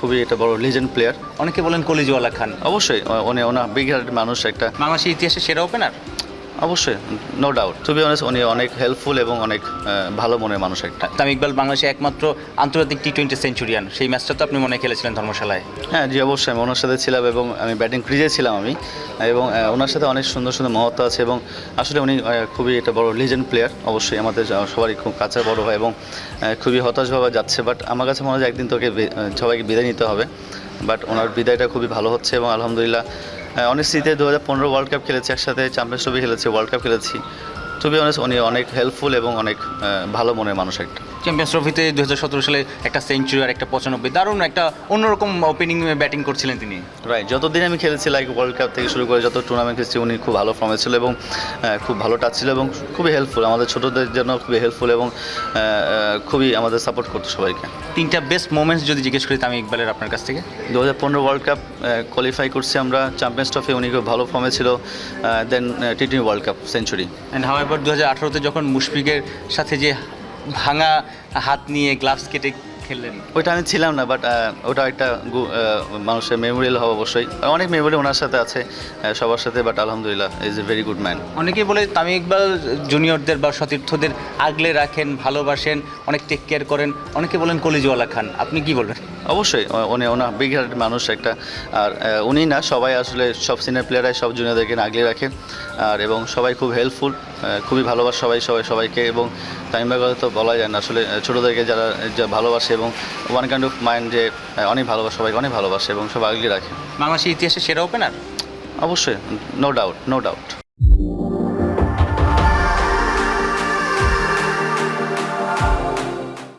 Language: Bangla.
খুবই একটা বড় লিজেন্ড প্লেয়ার। অনেকে বলেন কলিজওয়ালা খান। অবশ্যই উনি ওনার বিগ হার্টেড মানুষ একটা। বাংলাদেশের ইতিহাসে সেরা ওপেনার। অবশ্যই, no doubt. To be honest উনি অনেক হেল্পফুল এবং অনেক ভালো মনের মানুষ একটা। তামিম ইকবাল বাংলাদেশে একমাত্র আন্তর্জাতিক টি-20 সেঞ্চুরিয়ান, সেই ম্যাচটা তো আপনি মনে হয় খেলেছিলেন ধর্মশালায়। হ্যাঁ জি, অবশ্যই আমি ওনার সাথে ছিলাম এবং আমি ব্যাটিং ক্রিজে ছিলাম আমি, এবং ওনার সাথে অনেক সুন্দর সুন্দর মুহূর্ত আছে এবং আসলে উনি খুবই একটা বড় লিজেন্ড প্লেয়ার। অবশ্যই আমাদের সবারই খুব কাছের বড় হয় এবং খুবই হতাশভাবে যাচ্ছে, বাট আমার কাছে মনে হয় একদিন তোকে সবাইকে বিদায় নিতে হবে। বাট ওনার বিদায়টা খুবই ভালো হচ্ছে এবং আলহামদুলিল্লাহ অনেক স্মৃতি। 2015 ওয়ার্ল্ড কাপ খেলেছি একসাথে, চ্যাম্পিয়ন্স ট্রফি খেলেছি, ওয়ার্ল্ড কাপ খেলেছি। টু বি অনেস্ট উনি অনেক হেল্পফুল এবং অনেক ভালো মনের মানুষ একটা। চ্যাম্পিয়ন্স ট্রফিতে 2017 সালে একটা সেঞ্চুরি আর একটা 95, দারুণ একটা অন্যরকম ওপেনিং ব্যাটিং করছিলেন তিনি। রাইট, যতদিন আমি খেলেছি লাইক ওয়ার্ল্ড কাপ থেকে শুরু করে যত টুর্নামেন্ট খেলেছি উনি খুব ভালো ফর্মে ছিল এবং খুব ভালো টাচ ছিল এবং খুবই হেল্পফুল, আমাদের ছোটোদের জন্য খুবই হেল্পফুল এবং খুবই আমাদের সাপোর্ট করতো সবাইকে। তিনটা বেস্ট মোমেন্টস যদি জিজ্ঞেস করি তামিম ইকবালের আপনার কাছ থেকে। 2015 ওয়ার্ল্ড কাপ কোয়ালিফাই করছি আমরা, চ্যাম্পিয়ন্স ট্রফি উনি খুব ভালো ফর্মে ছিল, দেন টি20 world cup century. And however 2018-তে যখন মুশফিকের সাথে যে ভাঙা হাত নিয়ে গ্লাভস কেটে খেললেন। ওইটা আমি ছিলাম না, বাট ওটা একটা মানুষের মেমোরিয়াল হবে অবশ্যই। অনেক মেমোরি ওনার সাথে আছে, সবার সাথে, বাট আলহামদুলিল্লাহ is a very good man. অনেকেই বলে তামিম ইকবাল জুনিয়রদের বা সতীর্থদের আগলে রাখেন, ভালোবাসেন, অনেক টেক কেয়ার করেন। অনেকে বলেন কলিজওয়ালা খান, আপনি কি বলবেন? অবশ্যই উনি ওনার বিগ হার্টেড মানুষ একটা। আর উনি না, সবাই আসলে সব সিনিয়র প্লেয়াররাই সব জুনিয়রদেরকে আগলে রাখে আর এবং সবাই খুব হেল্পফুল, খুবই ভালোবাসে সবাইকে। এবং তামিম ভাইয়ের কথা তো বলা যায় না, আসলে ছোটোদেরকে যারা ভালোবাসে এবং ওয়ান কাইন্ড অফ মাইন্ড যে অনেক ভালোবাসে, সবাইকে অনেক ভালোবাসে এবং সব আগলে রাখে। বাংলাদেশের ইতিহাসে সেরা ওপেনার। অবশ্যই, নো ডাউট।